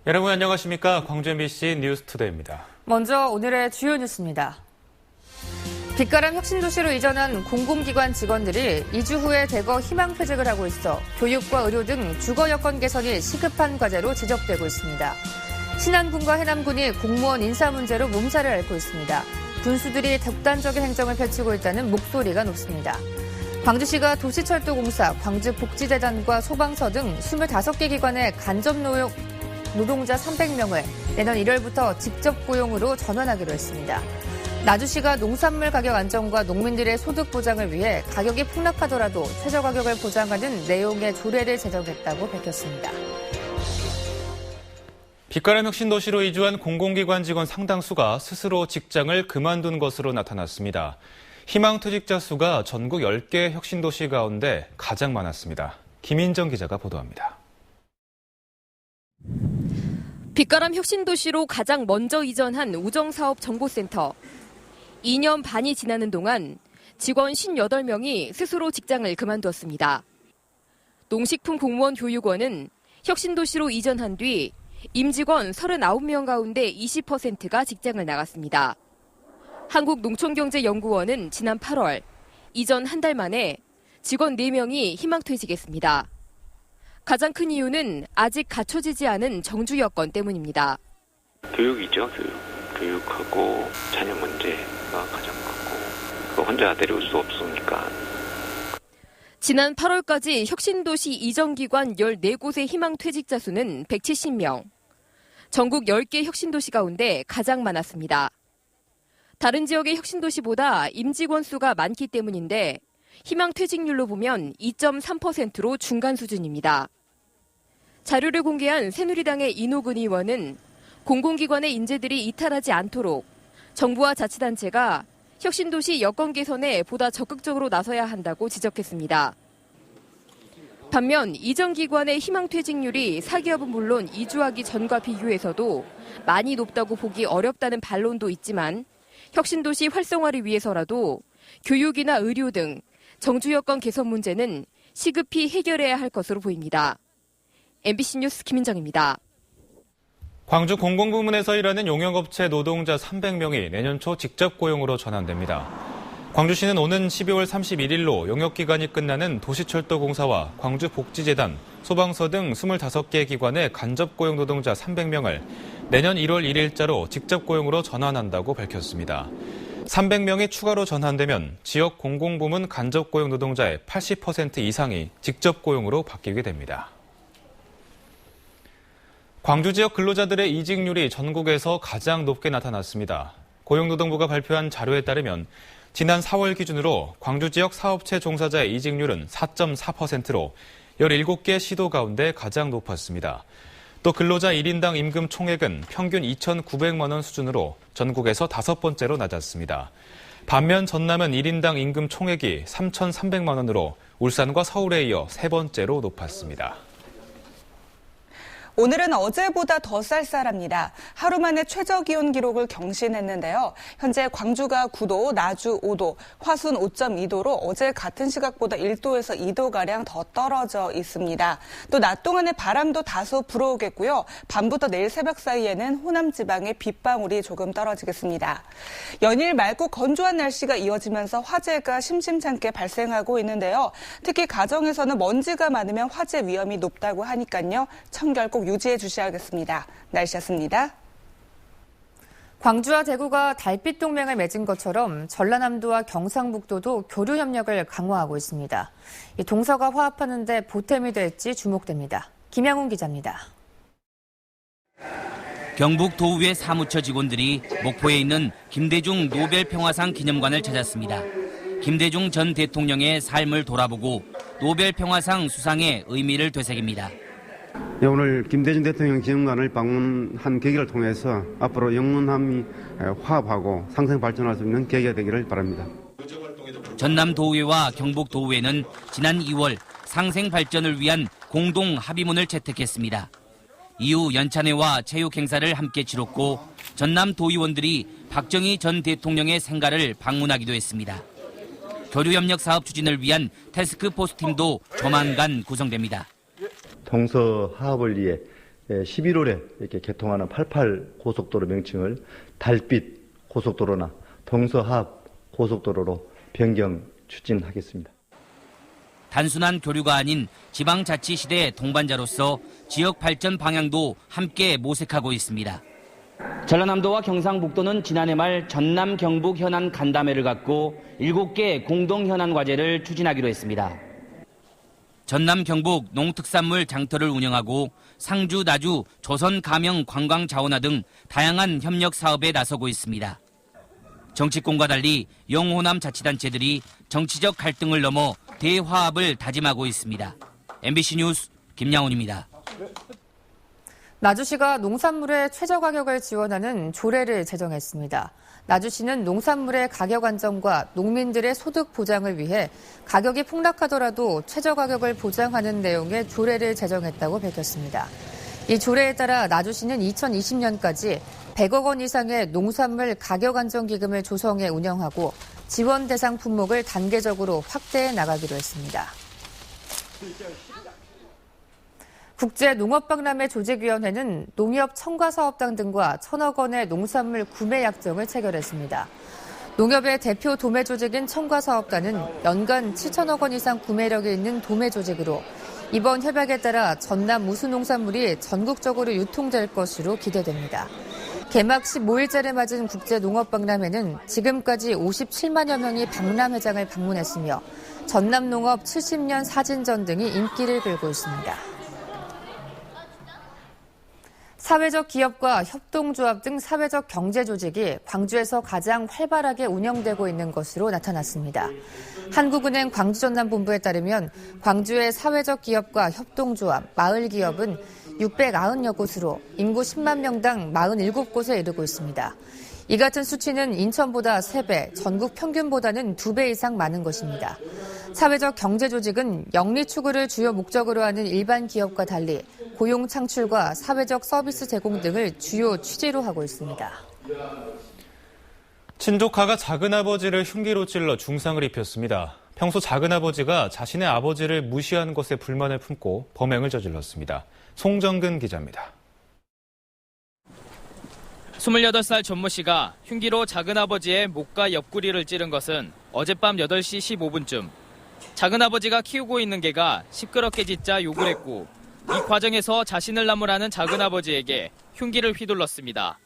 여러분 안녕하십니까? 광주 MBC 뉴스투데이입니다. 먼저 오늘의 주요 뉴스입니다. 빛가람 혁신도시로 이전한 공공기관 직원들이 2주 후에 대거 희망퇴직을 하고 있어 교육과 의료 등 주거 여건 개선이 시급한 과제로 지적되고 있습니다. 신안군과 해남군이 공무원 인사 문제로 몸살을 앓고 있습니다. 군수들이 독단적인 행정을 펼치고 있다는 목소리가 높습니다. 광주시가 도시철도공사, 광주복지재단과 소방서 등 25개 기관의 간접 노동자 300명을 내년 1월부터 직접 고용으로 전환하기로 했습니다. 나주시가 농산물 가격 안정과 농민들의 소득 보장을 위해 가격이 폭락하더라도 최저가격을 보장하는 내용의 조례를 제정했다고 밝혔습니다. 빛가람 혁신도시로 이주한 공공기관 직원 상당수가 스스로 직장을 그만둔 것으로 나타났습니다. 희망퇴직자 수가 전국 10개 혁신도시 가운데 가장 많았습니다. 김인정 기자가 보도합니다. 빛가람 혁신도시로 가장 먼저 이전한 우정사업정보센터. 2년 반이 지나는 동안 직원 58명이 스스로 직장을 그만두었습니다. 농식품 공무원 교육원은 혁신도시로 이전한 뒤 임직원 39명 가운데 20%가 직장을 나갔습니다. 한국농촌경제연구원은 지난 8월 이전 한 달 만에 직원 4명이 희망퇴직했습니다. 가장 큰 이유는 아직 갖춰지지 않은 정주 여건 때문입니다. 교육이죠, 교육하고 자녀 문제가 가장 크고 그거 혼자 내려올 수 없으니까. 지난 8월까지 혁신도시 이전기관 14곳의 희망퇴직자 수는 170명. 전국 10개 혁신도시 가운데 가장 많았습니다. 다른 지역의 혁신도시보다 임직원 수가 많기 때문인데 희망퇴직률로 보면 2.3%로 중간 수준입니다. 자료를 공개한 새누리당의 이노근 의원은 공공기관의 인재들이 이탈하지 않도록 정부와 자치단체가 혁신도시 여건 개선에 보다 적극적으로 나서야 한다고 지적했습니다. 반면 이전 기관의 희망퇴직률이 사기업은 물론 이주하기 전과 비교해서도 많이 높다고 보기 어렵다는 반론도 있지만 혁신도시 활성화를 위해서라도 교육이나 의료 등 정주 여건 개선 문제는 시급히 해결해야 할 것으로 보입니다. MBC 뉴스 김인정입니다. 광주 공공부문에서 일하는 용역업체 노동자 300명이 내년 초 직접 고용으로 전환됩니다. 광주시는 오는 12월 31일로 용역기간이 끝나는 도시철도공사와 광주복지재단, 소방서 등 25개 기관의 간접 고용 노동자 300명을 내년 1월 1일자로 직접 고용으로 전환한다고 밝혔습니다. 300명이 추가로 전환되면 지역 공공부문 간접 고용 노동자의 80% 이상이 직접 고용으로 바뀌게 됩니다. 광주 지역 근로자들의 이직률이 전국에서 가장 높게 나타났습니다. 고용노동부가 발표한 자료에 따르면 지난 4월 기준으로 광주 지역 사업체 종사자의 이직률은 4.4%로 17개 시도 가운데 가장 높았습니다. 또 근로자 1인당 임금 총액은 평균 2,900만 원 수준으로 전국에서 5번째로 낮았습니다. 반면 전남은 1인당 임금 총액이 3,300만 원으로 울산과 서울에 이어 3번째로 높았습니다. 오늘은 어제보다 더 쌀쌀합니다. 하루 만에 최저기온 기록을 경신했는데요. 현재 광주가 9도, 나주 5도, 화순 5.2도로 어제 같은 시각보다 1도에서 2도가량 더 떨어져 있습니다. 또 낮 동안에 바람도 다소 불어오겠고요. 밤부터 내일 새벽 사이에는 호남 지방에 빗방울이 조금 떨어지겠습니다. 연일 맑고 건조한 날씨가 이어지면서 화재가 심심찮게 발생하고 있는데요. 특히 가정에서는 먼지가 많으면 화재 위험이 높다고 하니까요. 청결 꼭 유지해 주셔야겠습니다. 날씨였습니다. 광주와 대구가 달빛 동맹을 맺은 것처럼 전라남도와 경상북도도 교류 협력을 강화하고 있습니다. 이 동서가 화합하는 데 보탬이 될지 주목됩니다. 김양훈 기자입니다. 경북 도의회 사무처 직원들이 목포에 있는 김대중 노벨 평화상 기념관을 찾았습니다. 김대중 전 대통령의 삶을 돌아보고 노벨 평화상 수상의 의미를 되새깁니다. 오늘 김대중 대통령 기념관을 방문한 계기를 통해서 앞으로 영원함이 화합하고 상생 발전할 수 있는 계기가 되기를 바랍니다. 전남도의회와 경북도의회는 지난 2월 상생 발전을 위한 공동 합의문을 채택했습니다. 이후 연찬회와 체육 행사를 함께 치렀고 전남도의원들이 박정희 전 대통령의 생가를 방문하기도 했습니다. 교류협력 사업 추진을 위한 태스크포스 팀도 조만간 구성됩니다. 동서 화합을 위해 11월에 이렇게 개통하는 88 고속도로 명칭을 달빛 고속도로나 동서합 고속도로로 변경 추진하겠습니다. 단순한 교류가 아닌 지방자치시대 동반자로서 지역 발전 방향도 함께 모색하고 있습니다. 전라남도와 경상북도는 지난해 말 전남 경북 현안 간담회를 갖고 7개 공동 현안 과제를 추진하기로 했습니다. 전남 경북 농특산물 장터를 운영하고 상주, 나주, 조선 가명 관광 자원화 등 다양한 협력 사업에 나서고 있습니다. 정치권과 달리 영호남 자치단체들이 정치적 갈등을 넘어 대화합을 다짐하고 있습니다. MBC 뉴스 김양훈입니다. 나주시가 농산물의 최저 가격을 지원하는 조례를 제정했습니다. 나주시는 농산물의 가격 안정과 농민들의 소득 보장을 위해 가격이 폭락하더라도 최저 가격을 보장하는 내용의 조례를 제정했다고 밝혔습니다. 이 조례에 따라 나주시는 2020년까지 100억 원 이상의 농산물 가격 안정 기금을 조성해 운영하고 지원 대상 품목을 단계적으로 확대해 나가기로 했습니다. 국제농업박람회 조직위원회는 농협 첨가사업당 등과 1,000억 원의 농산물 구매 약정을 체결했습니다. 농협의 대표 도매 조직인 첨가사업단은 연간 7천억 원 이상 구매력이 있는 도매 조직으로 이번 협약에 따라 전남 무수농산물이 전국적으로 유통될 것으로 기대됩니다. 개막 15일째를 맞은 국제농업박람회는 지금까지 57만여 명이 박람회장을 방문했으며 전남농업 70년 사진전 등이 인기를 끌고 있습니다. 사회적 기업과 협동조합 등 사회적 경제조직이 광주에서 가장 활발하게 운영되고 있는 것으로 나타났습니다. 한국은행 광주전남본부에 따르면 광주의 사회적 기업과 협동조합, 마을기업은 690여 곳으로 인구 10만 명당 47곳에 이르고 있습니다. 이 같은 수치는 인천보다 3배, 전국 평균보다는 2배 이상 많은 것입니다. 사회적 경제조직은 영리 추구를 주요 목적으로 하는 일반 기업과 달리 고용 창출과 사회적 서비스 제공 등을 주요 취지로 하고 있습니다. 친조카가 작은아버지를 흉기로 찔러 중상을 입혔습니다. 평소 작은아버지가 자신의 아버지를 무시한 것에 불만을 품고 범행을 저질렀습니다. 송정근 기자입니다. 28살 전모 씨가 흉기로 작은아버지의 목과 옆구리를 찌른 것은 어젯밤 8시 15분쯤. 작은아버지가 키우고 있는 개가 시끄럽게 짖자 욕을 했고 이 과정에서 자신을 나무라는 작은아버지에게 흉기를 휘둘렀습니다.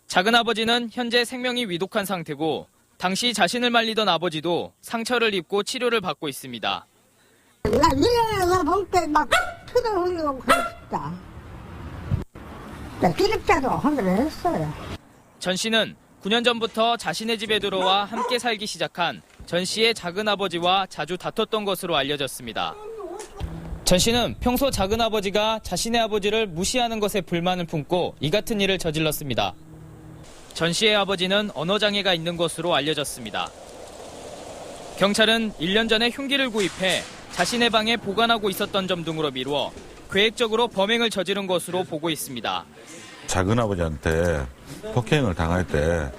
작은아버지는 현재 생명이 위독한 상태고 당시 자신을 말리던 아버지도 상처를 입고 치료를 받고 있습니다. 나 일어나서 볼 때 막 쳐다보려고 그랬다. 나 기립자도 혼을 했어요. 전 씨는 9년 전부터 자신의 집에 들어와 함께 살기 시작한 전 씨의 작은아버지와 자주 다퉜던 것으로 알려졌습니다. 전 씨는 평소 작은아버지가 자신의 아버지를 무시하는 것에 불만을 품고 이 같은 일을 저질렀습니다. 전 씨의 아버지는 언어장애가 있는 것으로 알려졌습니다. 경찰은 1년 전에 흉기를 구입해 자신의 방에 보관하고 있었던 점 등으로 미루어 계획적으로 범행을 저지른 것으로 보고 있습니다. 작은아버지한테 폭행을 당할 때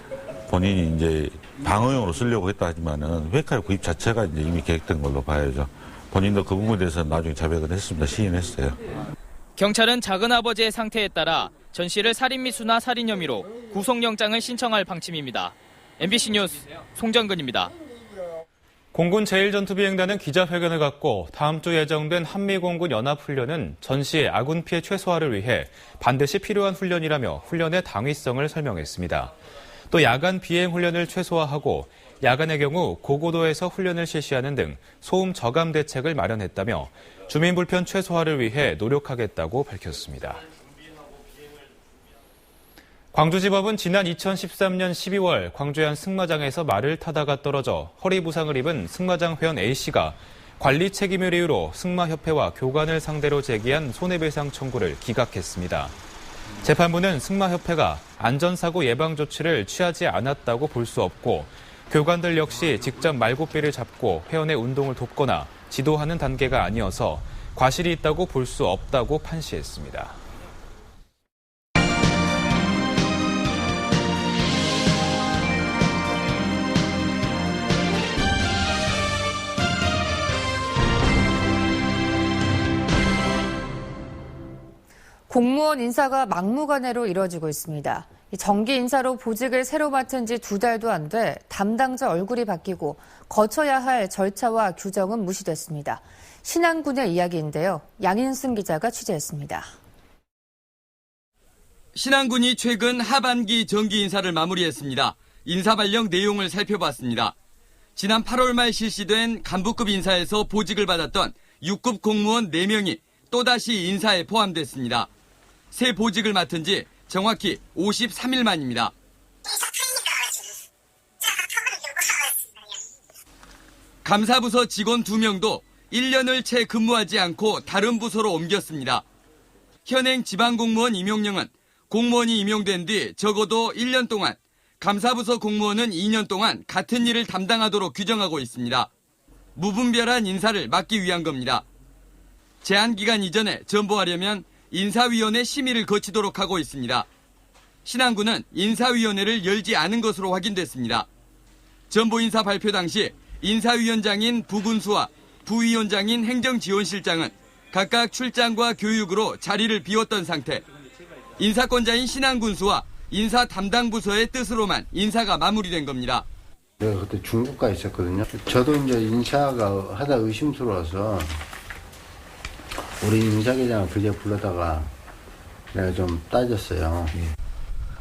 본인이 이제 방어용으로 쓰려고 했다 하지만은 회칼 구입 자체가 이제 이미 계획된 걸로 봐야죠. 본인도 그 부분에 대해서 나중에 자백을 했습니다. 시인했어요. 경찰은 작은아버지의 상태에 따라 전 씨를 살인미수나 살인 혐의로 구속영장을 신청할 방침입니다. MBC 뉴스 송정근입니다. 공군 제1전투비행단은 기자회견을 갖고 다음 주 예정된 한미공군 연합훈련은 전 씨의 아군 피해 최소화를 위해 반드시 필요한 훈련이라며 훈련의 당위성을 설명했습니다. 또 야간 비행 훈련을 최소화하고 야간의 경우 고고도에서 훈련을 실시하는 등 소음 저감 대책을 마련했다며 주민 불편 최소화를 위해 노력하겠다고 밝혔습니다. 광주지법은 지난 2013년 12월 광주의 한 승마장에서 말을 타다가 떨어져 허리 부상을 입은 승마장 회원 A씨가 관리 책임을 이유로 승마협회와 교관을 상대로 제기한 손해배상 청구를 기각했습니다. 재판부는 승마협회가 안전사고 예방 조치를 취하지 않았다고 볼 수 없고 교관들 역시 직접 말고삐를 잡고 회원의 운동을 돕거나 지도하는 단계가 아니어서 과실이 있다고 볼 수 없다고 판시했습니다. 공무원 인사가 막무가내로 이뤄지고 있습니다. 정기 인사로 보직을 새로 맡은 지 2달도 안 돼 담당자 얼굴이 바뀌고 거쳐야 할 절차와 규정은 무시됐습니다. 신안군의 이야기인데요. 양인승 기자가 취재했습니다. 신안군이 최근 하반기 정기 인사를 마무리했습니다. 인사 발령 내용을 살펴봤습니다. 지난 8월 말 실시된 간부급 인사에서 보직을 받았던 6급 공무원 4명이 또다시 인사에 포함됐습니다. 새 보직을 맡은 지 정확히 53일 만입니다. 감사부서 직원 2명도 1년을 채 근무하지 않고 다른 부서로 옮겼습니다. 현행 지방공무원 임용령은 공무원이 임용된 뒤 적어도 1년 동안, 감사부서 공무원은 2년 동안 같은 일을 담당하도록 규정하고 있습니다. 무분별한 인사를 막기 위한 겁니다. 제한기간 이전에 전보하려면 인사위원회 심의를 거치도록 하고 있습니다. 신안군은 인사위원회를 열지 않은 것으로 확인됐습니다. 전보 인사 발표 당시 인사위원장인 부군수와 부위원장인 행정지원실장은 각각 출장과 교육으로 자리를 비웠던 상태. 인사권자인 신안군수와 인사 담당 부서의 뜻으로만 인사가 마무리된 겁니다. 내가 그때 중국가 있었거든요. 저도 이제 인사가 하다 의심스러워서 우리 인사계장을 그제 불러다가 내가 좀 따졌어요.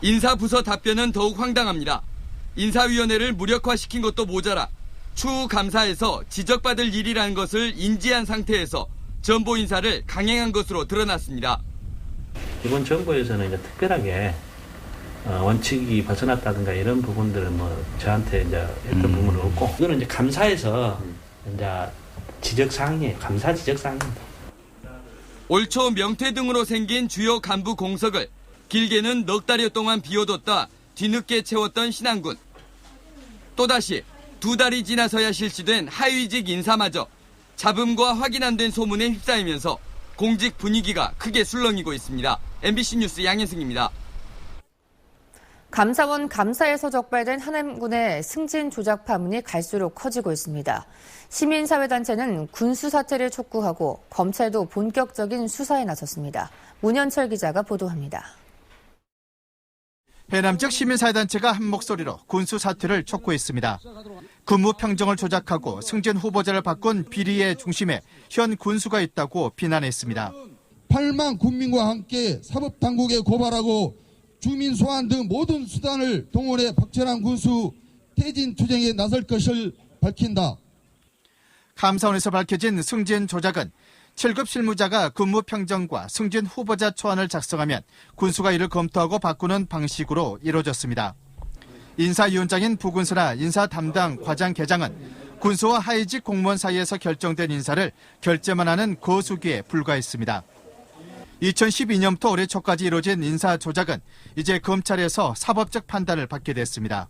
인사부서 답변은 더욱 황당합니다. 인사위원회를 무력화시킨 것도 모자라 추후 감사에서 지적받을 일이라는 것을 인지한 상태에서 전보 인사를 강행한 것으로 드러났습니다. 이번 정부에서는 이제 특별하게 원칙이 벗어났다든가 이런 부분들은 저한테 이제 했던 부분은 없고, 이거는 이제 감사에서 이제 지적사항이에요. 감사 지적사항입니다. 올 초 명퇴 등으로 생긴 주요 간부 공석을 길게는 넉 달여 동안 비워뒀다 뒤늦게 채웠던 신안군. 또다시 2달이 지나서야 실시된 하위직 인사마저 잡음과 확인 안 된 소문에 휩싸이면서 공직 분위기가 크게 술렁이고 있습니다. MBC 뉴스 양현승입니다. 감사원 감사에서 적발된 한남군의 승진 조작 파문이 갈수록 커지고 있습니다. 시민사회단체는 군수 사퇴를 촉구하고 검찰도 본격적인 수사에 나섰습니다. 문현철 기자가 보도합니다. 해남 쪽 시민사회단체가 한 목소리로 군수 사퇴를 촉구했습니다. 근무 평정을 조작하고 승진 후보자를 바꾼 비리의 중심에 현 군수가 있다고 비난했습니다. 8만 군민과 함께 사법당국에 고발하고 주민 소환 등 모든 수단을 동원해 박철환 군수 퇴진 투쟁에 나설 것을 밝힌다. 감사원에서 밝혀진 승진 조작은 7급 실무자가 근무 평정과 승진 후보자 초안을 작성하면 군수가 이를 검토하고 바꾸는 방식으로 이루어졌습니다. 인사위원장인 부군수나 인사 담당 과장 계장은 군수와 하위직 공무원 사이에서 결정된 인사를 결재만 하는 거수기에 불과했습니다. 2012년부터 올해 초까지 이루어진 인사 조작은 이제 검찰에서 사법적 판단을 받게 됐습니다.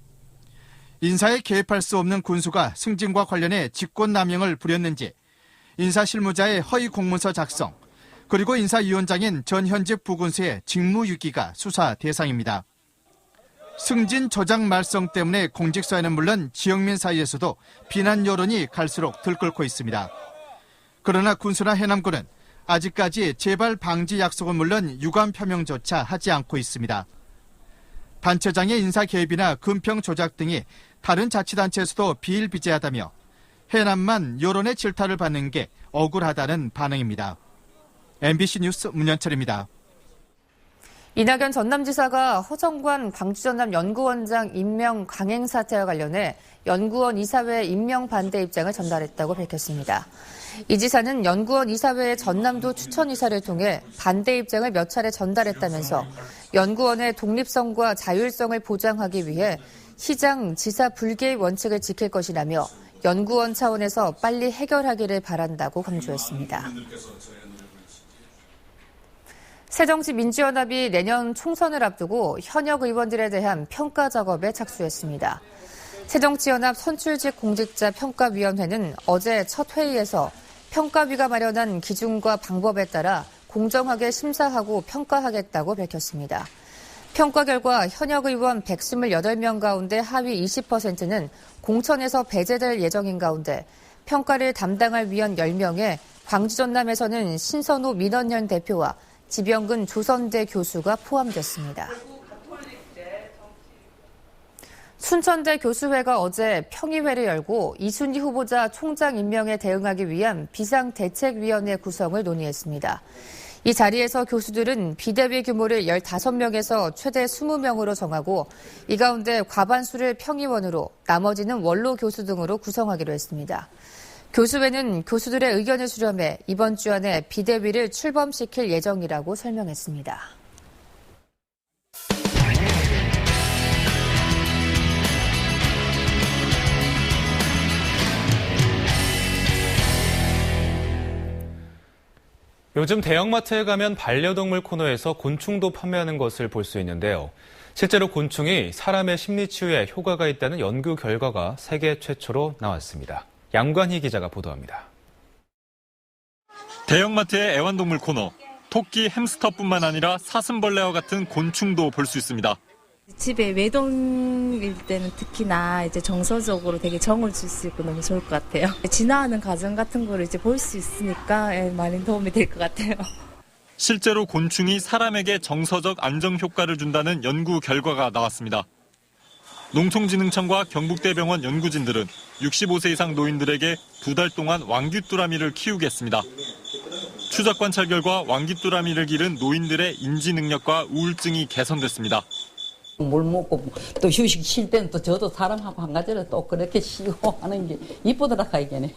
인사에 개입할 수 없는 군수가 승진과 관련해 직권남용을 부렸는지, 인사실무자의 허위 공문서 작성, 그리고 인사위원장인 전현직 부군수의 직무유기가 수사 대상입니다. 승진 조작 말썽 때문에 공직사회는 물론 지역민 사이에서도 비난 여론이 갈수록 들끓고 있습니다. 그러나 군수나 해남군은 아직까지 재발 방지 약속은 물론 유감 표명조차 하지 않고 있습니다. 단체장의 인사 개입이나 금평 조작 등이 다른 자치단체에서도 비일비재하다며 해남만 여론의 질타를 받는 게 억울하다는 반응입니다. MBC 뉴스 문현철입니다. 이낙연 전남지사가 허정관 광주전남연구원장 임명 강행 사태와 관련해 연구원 이사회 임명 반대 입장을 전달했다고 밝혔습니다. 이 지사는 연구원 이사회의 전남도 추천이사를 통해 반대 입장을 몇 차례 전달했다면서 연구원의 독립성과 자율성을 보장하기 위해 시장 지사 불개입 원칙을 지킬 것이라며 연구원 차원에서 빨리 해결하기를 바란다고 강조했습니다. 새정치민주연합이 내년 총선을 앞두고 현역 의원들에 대한 평가 작업에 착수했습니다. 새정치연합 선출직 공직자 평가위원회는 어제 첫 회의에서 평가위가 마련한 기준과 방법에 따라 공정하게 심사하고 평가하겠다고 밝혔습니다. 평가 결과 현역 의원 128명 가운데 하위 20%는 공천에서 배제될 예정인 가운데 평가를 담당할 위원 10명에 광주 전남에서는 신선호 민원연 대표와 지병근 조선대 교수가 포함됐습니다. 순천대 교수회가 어제 평의회를 열고 이순희 후보자 총장 임명에 대응하기 위한 비상대책위원회 구성을 논의했습니다. 이 자리에서 교수들은 비대위 규모를 15명에서 최대 20명으로 정하고 이 가운데 과반수를 평의원으로 나머지는 원로 교수 등으로 구성하기로 했습니다. 교수회는 교수들의 의견을 수렴해 이번 주 안에 비대위를 출범시킬 예정이라고 설명했습니다. 요즘 대형마트에 가면 반려동물 코너에서 곤충도 판매하는 것을 볼 수 있는데요. 실제로 곤충이 사람의 심리치유에 효과가 있다는 연구 결과가 세계 최초로 나왔습니다. 양관희 기자가 보도합니다. 대형마트의 애완동물 코너, 토끼, 햄스터뿐만 아니라 사슴벌레와 같은 곤충도 볼 수 있습니다. 집에 외동일 때는 특히나 이제 정서적으로 되게 정을 줄 수 있고 너무 좋을 것 같아요. 진화하는 과정 같은 거를 이제 볼 수 있으니까 많이 도움이 될 것 같아요. 실제로 곤충이 사람에게 정서적 안정 효과를 준다는 연구 결과가 나왔습니다. 농촌진흥청과 경북대병원 연구진들은 65세 이상 노인들에게 2달 동안 왕귀뚜라미를 키우겠습니다. 추적 관찰 결과 왕귀뚜라미를 기른 노인들의 인지 능력과 우울증이 개선됐습니다. 물 먹고 또 휴식 쉴 때는 또 저도 사람하고 한 가지를 또 그렇게 쉬고 하는 게 이쁘더라 하이게네.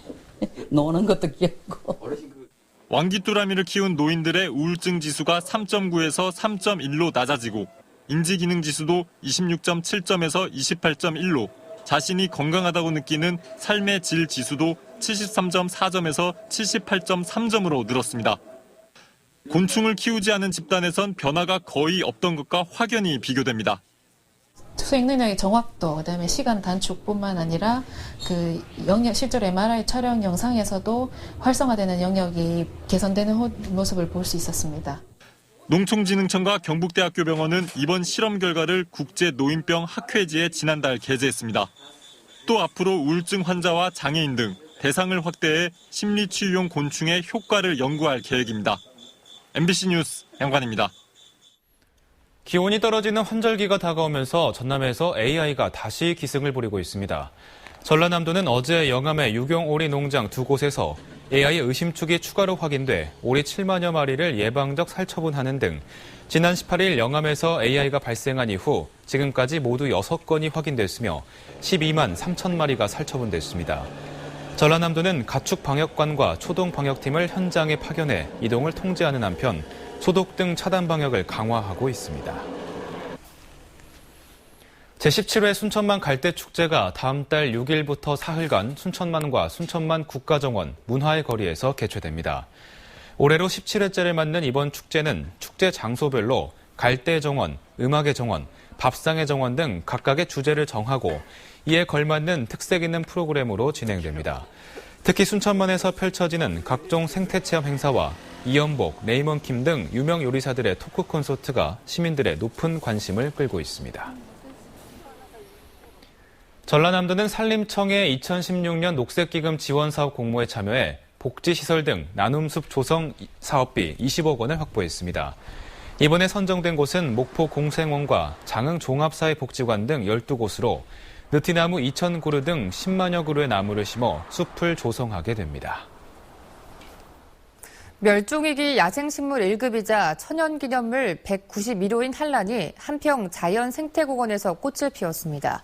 노는 것도 귀엽고. 왕귀뚜라미를 키운 노인들의 우울증 지수가 3.9에서 3.1로 낮아지고 인지기능 지수도 26.7점에서 28.1로 자신이 건강하다고 느끼는 삶의 질 지수도 73.4점에서 78.3점으로 늘었습니다. 곤충을 키우지 않은 집단에선 변화가 거의 없던 것과 확연히 비교됩니다. 수행 능력의 정확도, 그다음에 시간 단축뿐만 아니라 그 영역 실제로 MRI 촬영 영상에서도 활성화되는 영역이 개선되는 모습을 볼 수 있었습니다. 농촌진흥청과 경북대학교 병원은 이번 실험 결과를 국제노인병 학회지에 지난달 게재했습니다. 또 앞으로 우울증 환자와 장애인 등 대상을 확대해 심리치유용 곤충의 효과를 연구할 계획입니다. MBC 뉴스 양관입니다. 기온이 떨어지는 환절기가 다가오면서 전남에서 AI가 다시 기승을 부리고 있습니다. 전라남도는 어제 영암의 유경오리 농장 2곳에서 AI 의심축이 추가로 확인돼 오리 7만여 마리를 예방적 살처분하는 등 지난 18일 영암에서 AI가 발생한 이후 지금까지 모두 6건이 확인됐으며 12만 3천 마리가 살처분됐습니다. 전라남도는 가축방역관과 초동방역팀을 현장에 파견해 이동을 통제하는 한편 소독 등 차단 방역을 강화하고 있습니다. 제17회 순천만 갈대축제가 다음 달 6일부터 사흘간 순천만과 순천만 국가정원 문화의 거리에서 개최됩니다. 올해로 17회째를 맞는 이번 축제는 축제 장소별로 갈대정원, 음악의 정원, 밥상의 정원 등 각각의 주제를 정하고 이에 걸맞는 특색 있는 프로그램으로 진행됩니다. 특히 순천만에서 펼쳐지는 각종 생태체험 행사와 이연복, 레이먼킴 등 유명 요리사들의 토크 콘서트가 시민들의 높은 관심을 끌고 있습니다. 전라남도는 산림청의 2016년 녹색기금 지원사업 공모에 참여해 복지시설 등 나눔숲 조성 사업비 20억 원을 확보했습니다. 이번에 선정된 곳은 목포 공생원과 장흥 종합사회복지관 등 12곳으로 느티나무 2,000그루 등 10만여 그루의 나무를 심어 숲을 조성하게 됩니다. 멸종위기 야생식물 1급이자 천연기념물 191호인 한란이 한평 자연생태공원에서 꽃을 피웠습니다.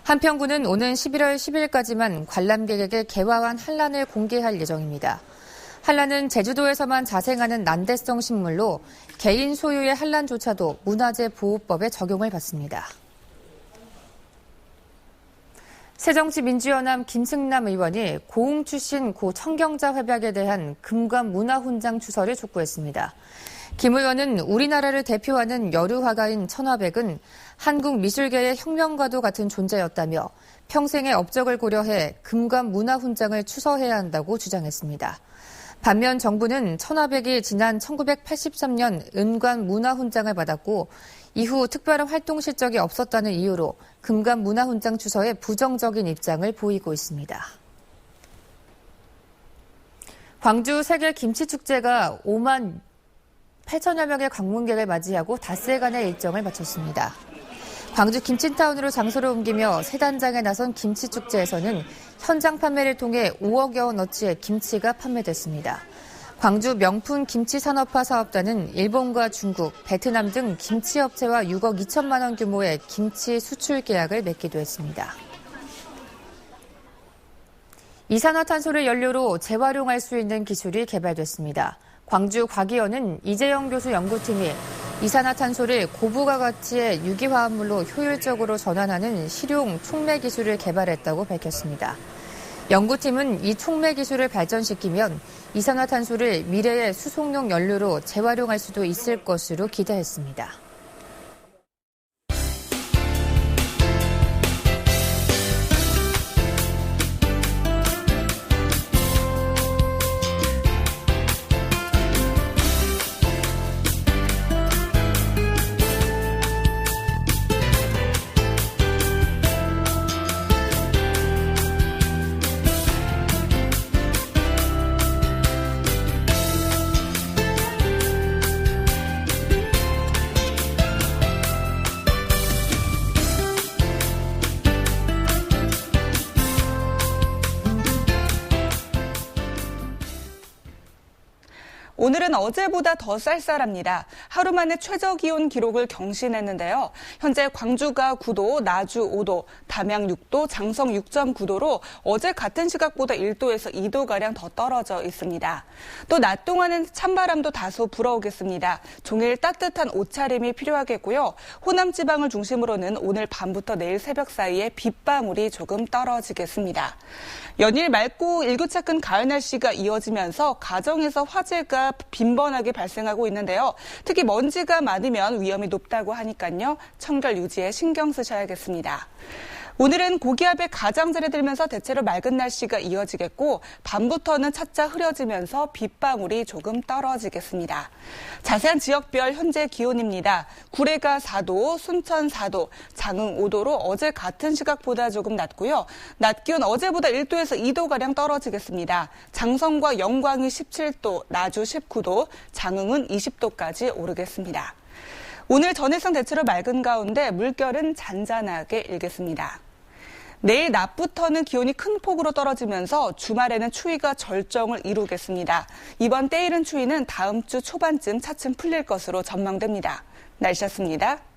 한평구는 오는 11월 10일까지만 관람객에게 개화한 한란을 공개할 예정입니다. 한란은 제주도에서만 자생하는 난대성 식물로 개인 소유의 한란조차도 문화재 보호법에 적용을 받습니다. 새정치민주연합 김승남 의원이 고흥 출신 고 청경자 회박에 대한 금관 문화훈장 추서를 촉구했습니다. 김 의원은 우리나라를 대표하는 여류 화가인 천화백은 한국 미술계의 혁명가도 같은 존재였다며 평생의 업적을 고려해 금관 문화훈장을 추서해야 한다고 주장했습니다. 반면 정부는 천화백이 지난 1983년 은관 문화훈장을 받았고 이후 특별한 활동 실적이 없었다는 이유로 금관 문화훈장 추서에 부정적인 입장을 보이고 있습니다. 광주 세계 김치축제가 8천여 명의 방문객을 맞이하고 닷새간의 일정을 마쳤습니다. 광주 김치타운으로 장소를 옮기며 세 단장에 나선 김치축제에서는 현장 판매를 통해 5억여 원어치의 김치가 판매됐습니다. 광주 명품 김치산업화 사업단은 일본과 중국, 베트남 등 김치업체와 6억 2천만 원 규모의 김치 수출 계약을 맺기도 했습니다. 이산화탄소를 연료로 재활용할 수 있는 기술이 개발됐습니다. 광주 과기원은 이재영 교수 연구팀이 이산화탄소를 고부가 가치의 유기화합물로 효율적으로 전환하는 실용 촉매 기술을 개발했다고 밝혔습니다. 연구팀은 이 촉매 기술을 발전시키면 이산화탄소를 미래의 수송용 연료로 재활용할 수도 있을 것으로 기대했습니다. 오늘은 어제보다 더 쌀쌀합니다. 하루 만에 최저기온 기록을 경신했는데요. 현재 광주가 9도, 나주 5도, 담양 6도, 장성 6.9도로 어제 같은 시각보다 1도에서 2도가량 더 떨어져 있습니다. 또 낮 동안은 찬바람도 다소 불어오겠습니다. 종일 따뜻한 옷차림이 필요하겠고요. 호남 지방을 중심으로는 오늘 밤부터 내일 새벽 사이에 빗방울이 조금 떨어지겠습니다. 연일 맑고 일교차 큰 가을 날씨가 이어지면서 가정에서 화재가 빈번하게 발생하고 있는데요. 특히 먼지가 많으면 위험이 높다고 하니까요. 청결 유지에 신경 쓰셔야겠습니다. 오늘은 고기압의 가장자리 들면서 대체로 맑은 날씨가 이어지겠고 밤부터는 차차 흐려지면서 빗방울이 조금 떨어지겠습니다. 자세한 지역별 현재 기온입니다. 구례가 4도, 순천 4도, 장흥 5도로 어제 같은 시각보다 조금 낮고요. 낮 기온 어제보다 1도에서 2도가량 떨어지겠습니다. 장성과 영광이 17도, 나주 19도, 장흥은 20도까지 오르겠습니다. 오늘 전해성 대체로 맑은 가운데 물결은 잔잔하게 일겠습니다. 내일 낮부터는 기온이 큰 폭으로 떨어지면서 주말에는 추위가 절정을 이루겠습니다. 이번 때이른 추위는 다음 주 초반쯤 차츰 풀릴 것으로 전망됩니다. 날씨였습니다.